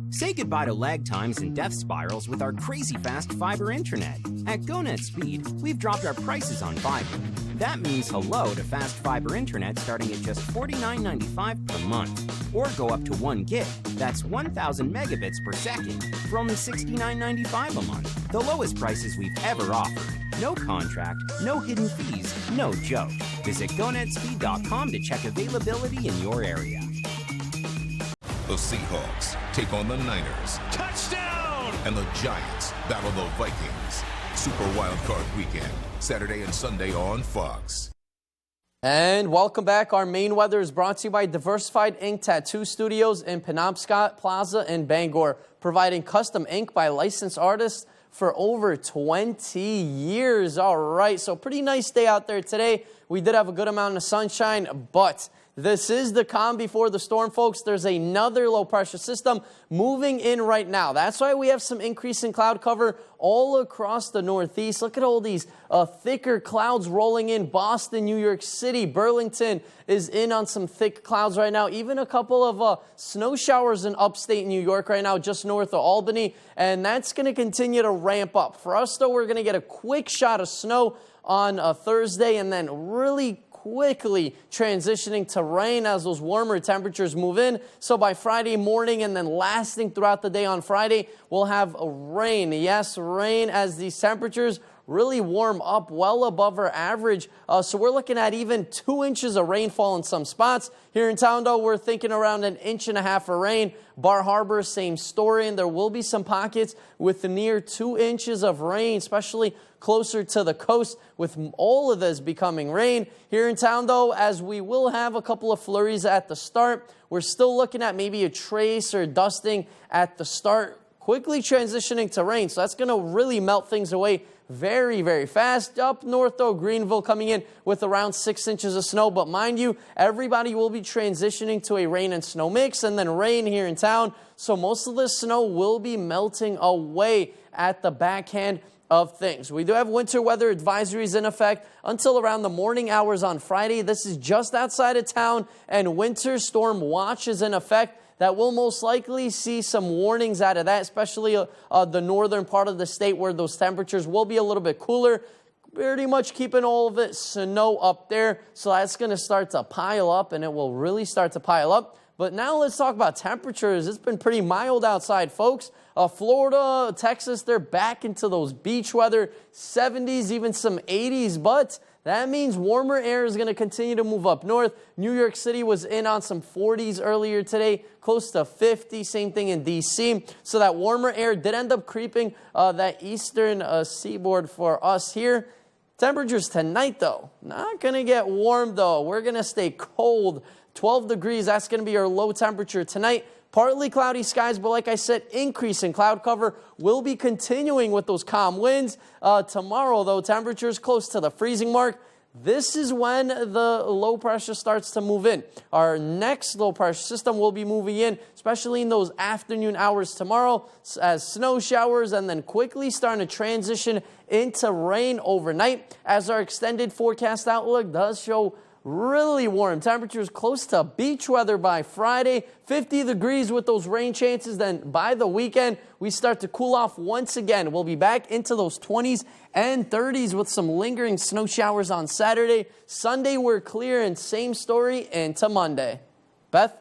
Say goodbye to lag times and death spirals with our crazy fast fiber internet. At GoNet Speed, we've dropped our prices on fiber. That means hello to fast fiber internet starting at just $49.95 per month. Or go up to 1 gig, that's 1,000 megabits per second, for only $69.95 a month. The lowest prices we've ever offered. No contract, no hidden fees, no joke. Visit GoNetspeed.com to check availability in your area. The Seahawks take on the Niners. Touchdown! And the Giants battle the Vikings. Super Wild Card Weekend, Saturday and Sunday on Fox. And welcome back. Our main weather is brought to you by Diversified Ink Tattoo Studios in Penobscot Plaza in Bangor, providing custom ink by licensed artists for over 20 years. All right, so pretty nice day out there today. We did have a good amount of sunshine, but this is the calm before the storm, folks. There's another low pressure system moving in right now. That's why we have some increase in cloud cover all across the Northeast. Look at all these thicker clouds rolling in. Boston, New York City, Burlington is in on some thick clouds right now. Even a couple of snow showers in upstate New York right now, just north of Albany. And that's going to continue to ramp up. For us, though, we're going to get a quick shot of snow on Thursday and then really quickly transitioning to rain as those warmer temperatures move in. So by Friday morning and then lasting throughout the day on Friday, we'll have rain. Yes, rain as these temperatures really warm up well above our average. So we're looking at even 2 inches of rainfall in some spots. Here in town, though, we're thinking around 1.5 inches of rain. Bar Harbor, same story, and there will be some pockets with near 2 inches of rain, especially closer to the coast, with all of this becoming rain. Here in town, though, as we will have a couple of flurries at the start, we're still looking at maybe a trace or dusting at the start, quickly transitioning to rain. So that's going to really melt things away very, very fast. Up north, though, Greenville coming in with around 6 inches of snow. But mind you, everybody will be transitioning to a rain and snow mix and then rain here in town. So most of the snow will be melting away at the backhand of things. We do have winter weather advisories in effect until around the morning hours on Friday. This is just outside of town, and winter storm watch is in effect. That will most likely see some warnings out of that, especially the northern part of the state where those temperatures will be a little bit cooler. Pretty much keeping all of it snow up there. So that's going to start to pile up, and it will really start to pile up. But now let's talk about temperatures. It's been pretty mild outside, folks. Florida, Texas, they're back into those beach weather, 70s, even some 80s. But that means warmer air is going to continue to move up north. New York City was in on some 40s earlier today, close to 50. Same thing in D.C. So that warmer air did end up creeping that eastern seaboard for us here. Temperatures tonight, though, not going to get warm, though. We're going to stay cold. 12 degrees, that's going to be our low temperature tonight. Partly cloudy skies, but like I said, increase in cloud cover will be continuing with those calm winds. Tomorrow, though, temperatures close to the freezing mark. This is when the low pressure starts to move in. Our next low pressure system will be moving in, especially in those afternoon hours tomorrow, as snow showers, and then quickly starting to transition into rain overnight, as our extended forecast outlook does show really warm temperatures close to beach weather by Friday, 50 degrees with those rain chances. Then by the weekend, we start to cool off once again. We'll be back into those 20s and 30s with some lingering snow showers on Saturday. Sunday, we're clear, and same story into Monday. Beth?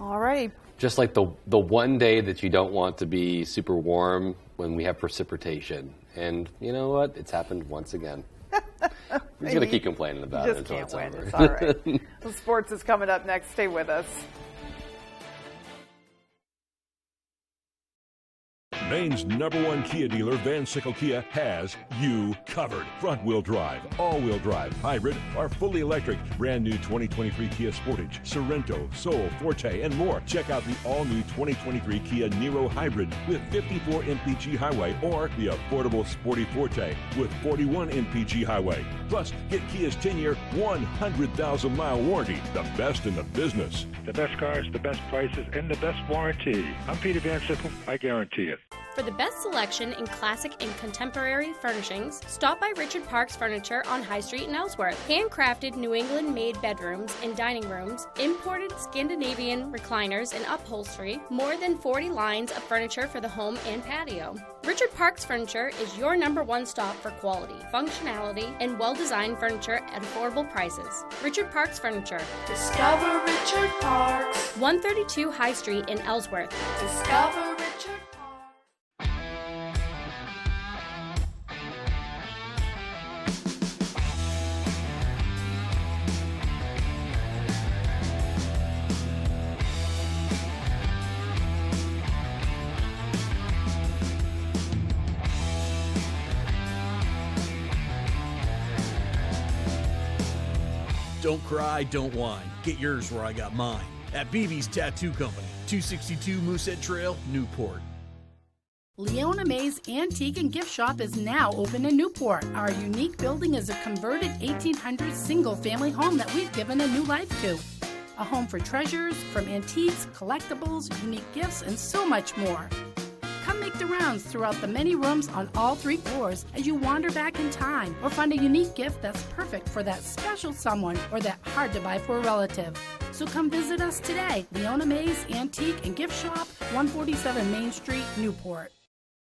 All right. Just like the one day that you don't want to be super warm when we have precipitation. And you know what? It's happened once again. I'm just going to keep complaining about it until it's over. It's all right. Well, sports is coming up next. Stay with us. Maine's #1 Kia dealer, Van Sickle Kia, has you covered. Front-wheel drive, all-wheel drive, hybrid, or fully electric. Brand new 2023 Kia Sportage, Sorento, Soul, Forte, and more. Check out the all-new 2023 Kia Niro Hybrid with 54 mpg highway, or the affordable Sporty Forte with 41 mpg highway. Plus, get Kia's 10-year, 100,000-mile warranty, the best in the business. The best cars, the best prices, and the best warranty. I'm Peter Van Sickle. I guarantee it. For the best selection in classic and contemporary furnishings, stop by Richard Parks Furniture on High Street in Ellsworth. Handcrafted New England-made bedrooms and dining rooms, imported Scandinavian recliners and upholstery, more than 40 lines of furniture for the home and patio. Richard Parks Furniture is your #1 stop for quality, functionality, and well-designed furniture at affordable prices. Richard Parks Furniture. Discover Richard Parks. 132 High Street in Ellsworth. Discover Richard. Don't cry, don't whine. Get yours where I got mine. At BB's Tattoo Company, 262 Moosehead Trail, Newport. Leona May's Antique and Gift Shop is now open in Newport. Our unique building is a converted 1800s single-family home that we've given a new life to. A home for treasures, from antiques, collectibles, unique gifts, and so much more. Come make the rounds throughout the many rooms on all 3 floors as you wander back in time or find a unique gift that's perfect for that special someone or that hard to buy for a relative. So come visit us today. Leona May's Antique and Gift Shop, 147 Main Street, Newport.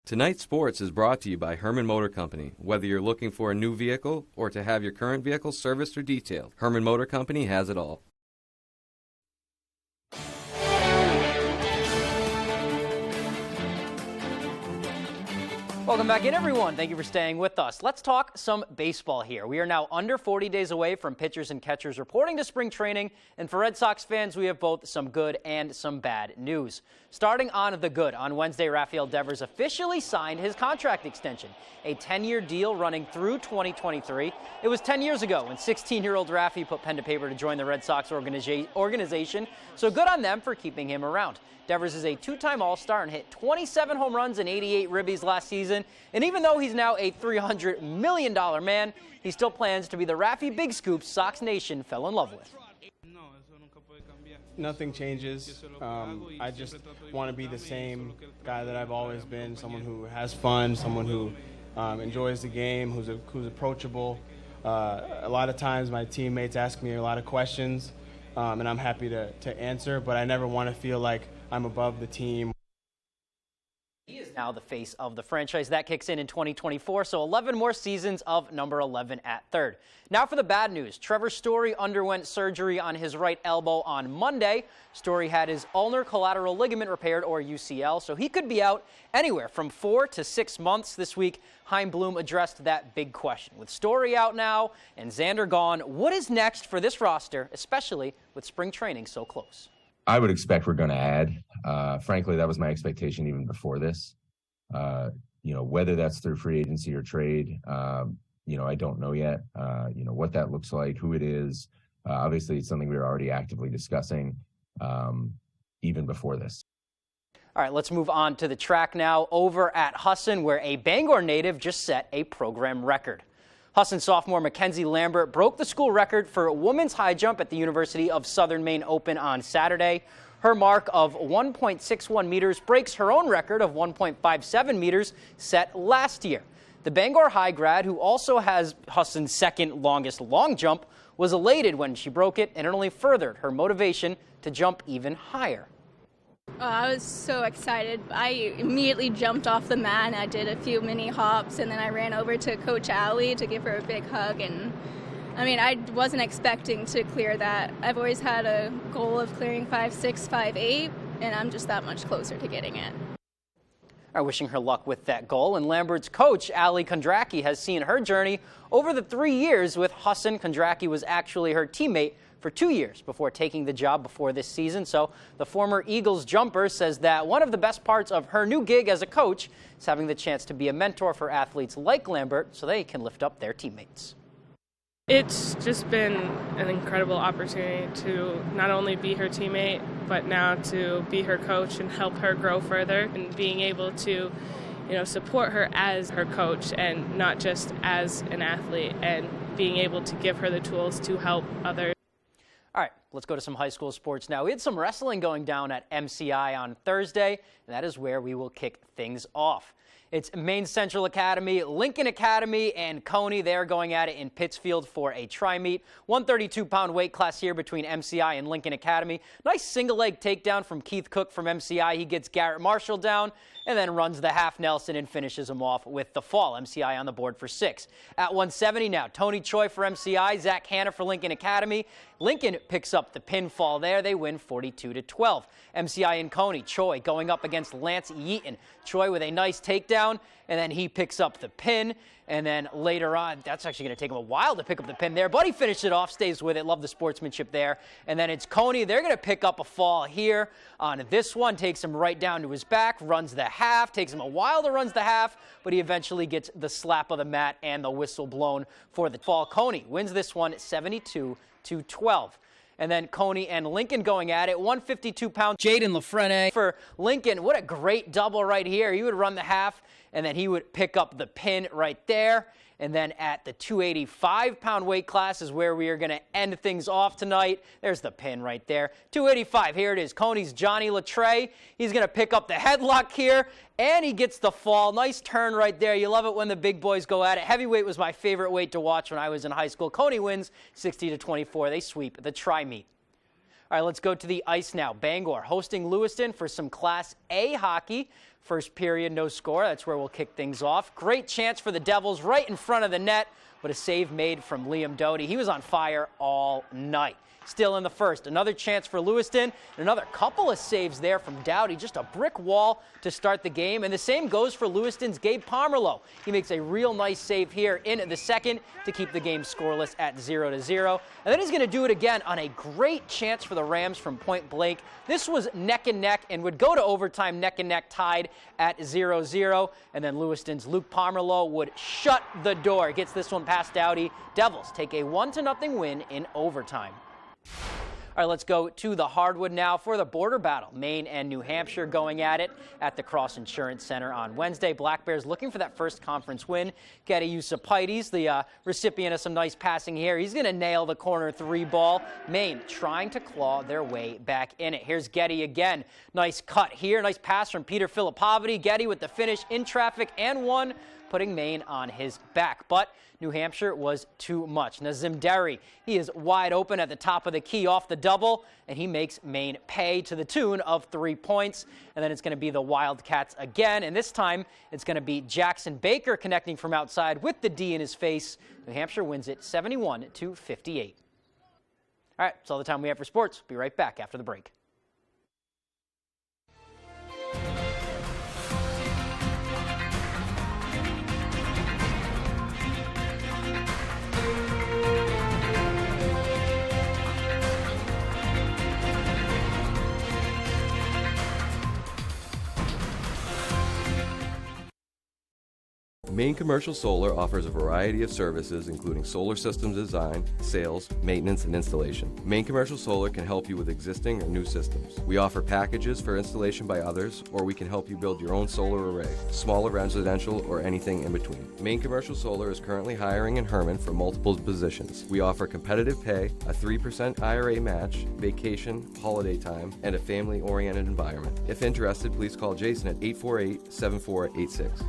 Tonight's Sports is brought to you by Herman Motor Company. Whether you're looking for a new vehicle or to have your current vehicle serviced or detailed, Herman Motor Company has it all. Welcome back in, everyone. Thank you for staying with us. Let's talk some baseball here. We are now under 40 days away from pitchers and catchers reporting to spring training, and for Red Sox fans, we have both some good and some bad news. Starting on the good, on Wednesday, Rafael Devers officially signed his contract extension, a 10-year deal running through 2023. It was 10 years ago when 16-year-old Rafi put pen to paper to join the Red Sox organization, so good on them for keeping him around. Devers is a 2-time All-Star and hit 27 home runs and 88 ribbies last season. And even though he's now a $300 million man, he still plans to be the Rafi Big Scoop Sox Nation fell in love with. Nothing changes. I just want to be the same guy that I've always been, someone who has fun, someone who enjoys the game, who's approachable. A lot of times my teammates ask me a lot of questions, and I'm happy to answer, but I never want to feel like I'm above the team. He is now the face of the franchise. That kicks in 2024, so 11 more seasons of number 11 at third. Now for the bad news. Trevor Story underwent surgery on his right elbow on Monday. Story had his ulnar collateral ligament repaired, or UCL, so he could be out anywhere from 4 to 6 months. This week, Chaim Bloom addressed that big question. With Story out now and Xander gone, what is next for this roster, especially with spring training so close? I would expect we're going to add. Frankly, that was my expectation even before this. Whether that's through free agency or trade, I don't know yet. What that looks like, who it is. Obviously, it's something we were already actively discussing even before this. All right, let's move on to the track now. Over at Husson, where a Bangor native just set a program record. Husson sophomore Mackenzie Lambert broke the school record for women's high jump at the University of Southern Maine Open on Saturday. Her mark of 1.61 meters breaks her own record of 1.57 meters set last year. The Bangor High grad, who also has Husson's second longest long jump, was elated when she broke it, and it only furthered her motivation to jump even higher. I was so excited. I immediately jumped off the mat and I did a few mini hops, and then I ran over to Coach Allie to give her a big hug. And I wasn't expecting to clear that. I've always had a goal of clearing 5.6, 5.8, and I'm just that much closer to getting it. Wishing her luck with that goal. And Lambert's coach, Ali Kondracki, has seen her journey over the 3 years with Husson. Kondracki was actually her teammate for 2 years before taking the job before this season. So the former Eagles jumper says that one of the best parts of her new gig as a coach is having the chance to be a mentor for athletes like Lambert so they can lift up their teammates. It's just been an incredible opportunity to not only be her teammate, but now to be her coach and help her grow further, and being able to, support her as her coach and not just as an athlete, and being able to give her the tools to help others. All right, let's go to some high school sports now. We had some wrestling going down at MCI on Thursday, and that is where we will kick things off. It's Maine Central Academy, Lincoln Academy, and Coney. They're going at it in Pittsfield for a tri-meet. 132-pound weight class here between MCI and Lincoln Academy. Nice single-leg takedown from Keith Cook from MCI. He gets Garrett Marshall down and then runs the half Nelson and finishes him off with the fall. MCI on the board for 6. At 170 now, Tony Choi for MCI, Zach Hanna for Lincoln Academy. Lincoln picks up the pinfall there. They win 42-12. MCI and Coney. Choi going up against Lance Yeaton. Choi with a nice takedown, and then he picks up the pin. And then later on, that's actually going to take him a while to pick up the pin there, but he finished it off, stays with it. Love the sportsmanship there. And then it's Coney. They're going to pick up a fall here on this one. Takes him right down to his back, runs the half. Takes him a while to run the half, but he eventually gets the slap of the mat and the whistle blown for the fall. Coney wins this one 72-12. And then Coney and Lincoln going at it. 152-pound Jaden Lafrene for Lincoln. What a great double right here. He would run the half, and then he would pick up the pin right there. And then at the 285-pound weight class is where we are going to end things off tonight. There's the pin right there. 285, here it is. Coney's Johnny Latre. He's going to pick up the headlock here, and he gets the fall. Nice turn right there. You love it when the big boys go at it. Heavyweight was my favorite weight to watch when I was in high school. Coney wins 60-24. They sweep the tri-meet. All right, let's go to the ice now. Bangor hosting Lewiston for some Class A hockey. First period, no score. That's where we'll kick things off. Great chance for the Devils right in front of the net, but a save made from Liam Doty. He was on fire all night. Still in the first, another chance for Lewiston, and another couple of saves there from Doughty. Just a brick wall to start the game, and the same goes for Lewiston's Gabe Pomerleau. He makes a real nice save here in the second to keep the game scoreless at 0-0. And then he's going to do it again on a great chance for the Rams from point blank. This was neck and neck and would go to overtime neck and neck tied at 0-0. And then Lewiston's Luke Pomerleau would shut the door. Gets this one past Doughty. Devils take a 1-0 win in overtime. All right, let's go to the hardwood now for the border battle. Maine and New Hampshire going at it at the Cross Insurance Center on Wednesday. Black Bears looking for that first conference win. Getty Usapaitis, the recipient of some nice passing here. He's going to nail the corner 3 ball. Maine trying to claw their way back in it. Here's Getty again. Nice cut here. Nice pass from Peter Filippovity. Getty with the finish in traffic and one, putting Maine on his back. But New Hampshire was too much. Nazim Derry, he is wide open at the top of the key off the double, and he makes Maine pay to the tune of 3 points. And then it's going to be the Wildcats again, and this time it's going to be Jackson Baker connecting from outside with the D in his face. New Hampshire wins it 71-58. All right, that's all the time we have for sports. Be right back after the break. Maine Commercial Solar offers a variety of services including solar system design, sales, maintenance, and installation. Maine Commercial Solar can help you with existing or new systems. We offer packages for installation by others, or we can help you build your own solar array, smaller residential, or anything in between. Maine Commercial Solar is currently hiring in Herman for multiple positions. We offer competitive pay, a 3% IRA match, vacation, holiday time, and a family-oriented environment. If interested, please call Jason at 848-7486.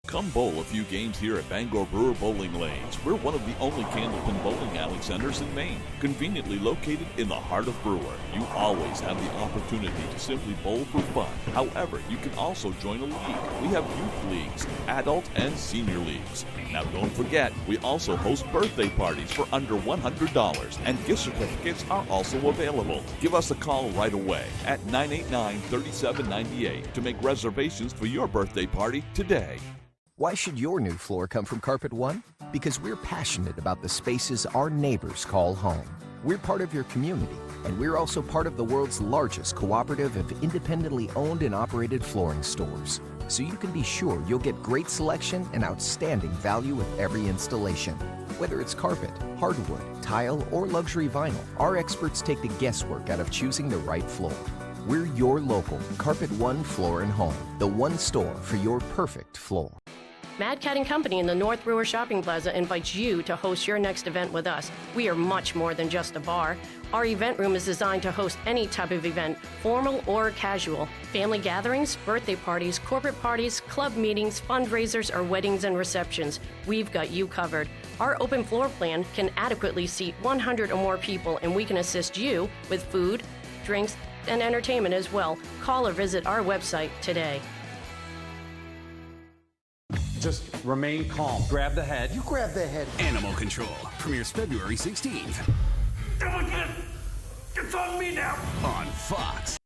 Come bowl a few games here at Bangor Brewer Bowling Lanes. We're one of the only candlepin bowling alley centers in Maine, conveniently located in the heart of Brewer. You always have the opportunity to simply bowl for fun. However, you can also join a league. We have youth leagues, adult and senior leagues. Now don't forget, we also host birthday parties for under $100, and gift certificates are also available. Give us a call right away at 989-3798 to make reservations for your birthday party today. Why should your new floor come from Carpet One? Because we're passionate about the spaces our neighbors call home. We're part of your community, and we're also part of the world's largest cooperative of independently owned and operated flooring stores. So you can be sure you'll get great selection and outstanding value with every installation. Whether it's carpet, hardwood, tile, or luxury vinyl, our experts take the guesswork out of choosing the right floor. We're your local Carpet One Floor and Home, the one store for your perfect floor. Mad Cat & Company in the North Brewer Shopping Plaza invites you to host your next event with us. We are much more than just a bar. Our event room is designed to host any type of event, formal or casual. Family gatherings, birthday parties, corporate parties, club meetings, fundraisers, or weddings and receptions. We've got you covered. Our open floor plan can adequately seat 100 or more people, and we can assist you with food, drinks, and entertainment as well. Call or visit our website today. Just remain calm. Grab the head. You grab the head. Animal Control premieres February 16th. It's on me now. On Fox.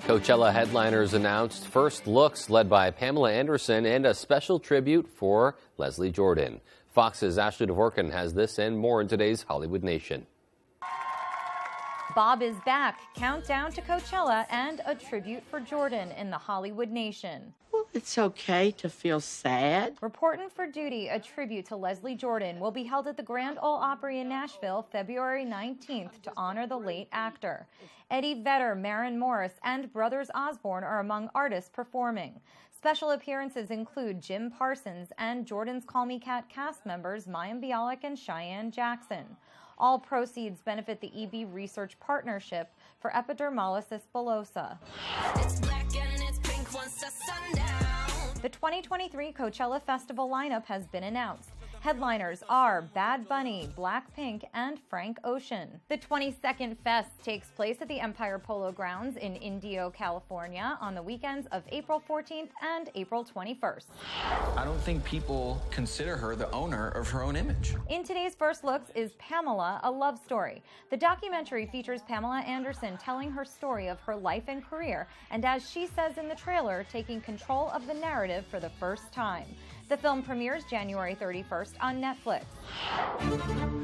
Coachella headliners announced first looks led by Pamela Anderson and a special tribute for Leslie Jordan. Fox's Ashley Dvorkin has this and more in today's Hollywood Nation. Bob is back, countdown to Coachella, and a tribute for Jordan in the Hollywood Nation. Well, it's okay to feel sad. Reporting for duty, a tribute to Leslie Jordan will be held at the Grand Ole Opry in Nashville February 19th to honor the late actor. Eddie Vedder, Maren Morris, and Brothers Osborne are among artists performing. Special appearances include Jim Parsons and Jordan's Call Me Kat cast members Mayim Bialik and Cheyenne Jackson. All proceeds benefit the EB Research Partnership for epidermolysis bullosa. The 2023 Coachella Festival lineup has been announced. Headliners are Bad Bunny, Blackpink, and Frank Ocean. The 22nd Fest takes place at the Empire Polo Grounds in Indio, California on the weekends of April 14th and April 21st. I don't think people consider her the owner of her own image. In today's First Looks is Pamela, a Love Story. The documentary features Pamela Anderson telling her story of her life and career, and as she says in the trailer, taking control of the narrative for the first time. The film premieres January 31st on Netflix.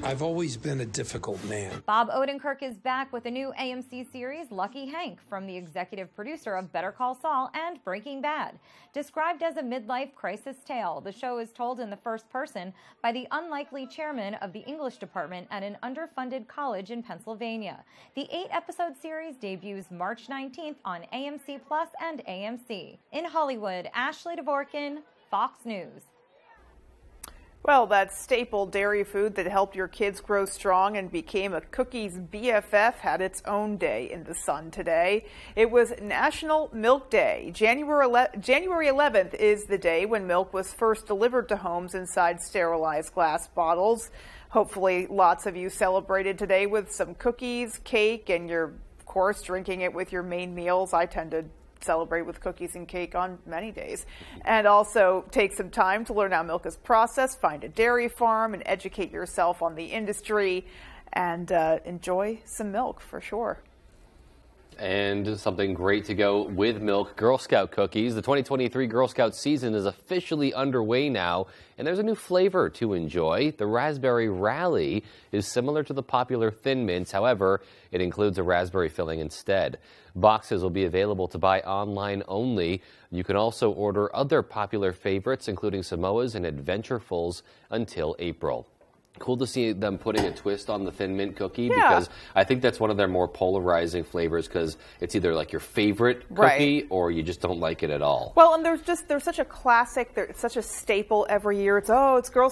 I've always been a difficult man. Bob Odenkirk is back with a new AMC series, Lucky Hank, from the executive producer of Better Call Saul and Breaking Bad. Described as a midlife crisis tale, the show is told in the first person by the unlikely chairman of the English department at an underfunded college in Pennsylvania. The 8-episode series debuts March 19th on AMC Plus and AMC. In Hollywood, Ashley Dvorkin, Fox News. Well, that staple dairy food that helped your kids grow strong and became a cookie's BFF had its own day in the sun today. It was National Milk Day. January 11th is the day when milk was first delivered to homes inside sterilized glass bottles. Hopefully, lots of you celebrated today with some cookies, cake, and you're, of course, drinking it with your main meals. I tend to celebrate with cookies and cake on many days. And also take some time to learn how milk is processed, find a dairy farm, and educate yourself on the industry, and enjoy some milk for sure. And something great to go with milk, Girl Scout cookies. The 2023 Girl Scout season is officially underway now, and there's a new flavor to enjoy. The Raspberry Rally is similar to the popular Thin Mints. However, it includes a raspberry filling instead. Boxes will be available to buy online only. You can also order other popular favorites, including Samoas and Adventurefuls, until April. Cool to see them putting a twist on the Thin Mint cookie, because I think that's one of their more polarizing flavors, because it's either like your favorite cookie or you just don't like it at all. Well, and there's such a classic, it's such a staple every year. It's Girl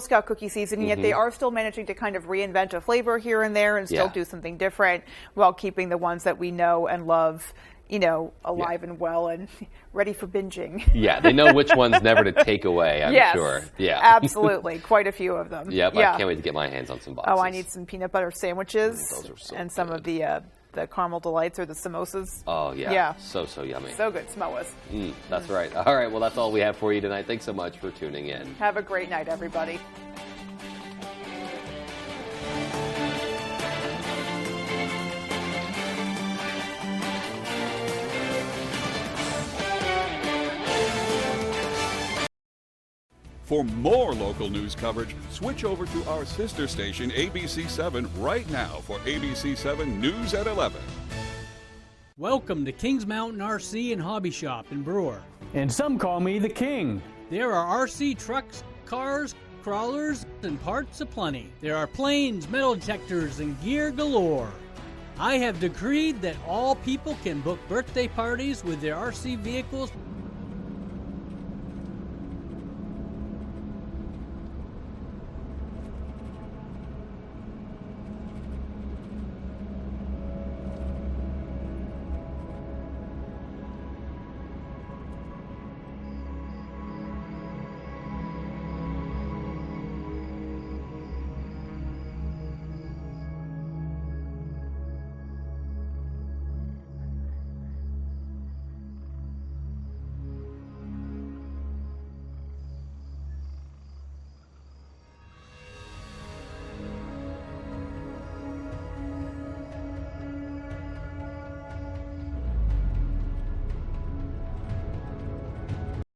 Scout cookie season, and yet they are still managing to kind of reinvent a flavor here and there and still do something different while keeping the ones that we know and love, alive and well and ready for binging. Yeah, they know which ones never to take away, I'm sure. Yeah, absolutely. Quite a few of them. Yep, yeah. I can't wait to get my hands on some boxes. Oh, I need some peanut butter sandwiches those are so and good. Some of the caramel delights or the samosas. Oh, yeah. Yeah. So yummy. So good. Samoas. That's right. All right, well, that's all we have for you tonight. Thanks so much for tuning in. Have a great night, everybody. For more local news coverage, switch over to our sister station, ABC7, right now for ABC7 News at 11. Welcome to Kings Mountain RC and Hobby Shop in Brewer. And some call me the King. There are RC trucks, cars, crawlers, and parts aplenty. There are planes, metal detectors, and gear galore. I have decreed that all people can book birthday parties with their RC vehicles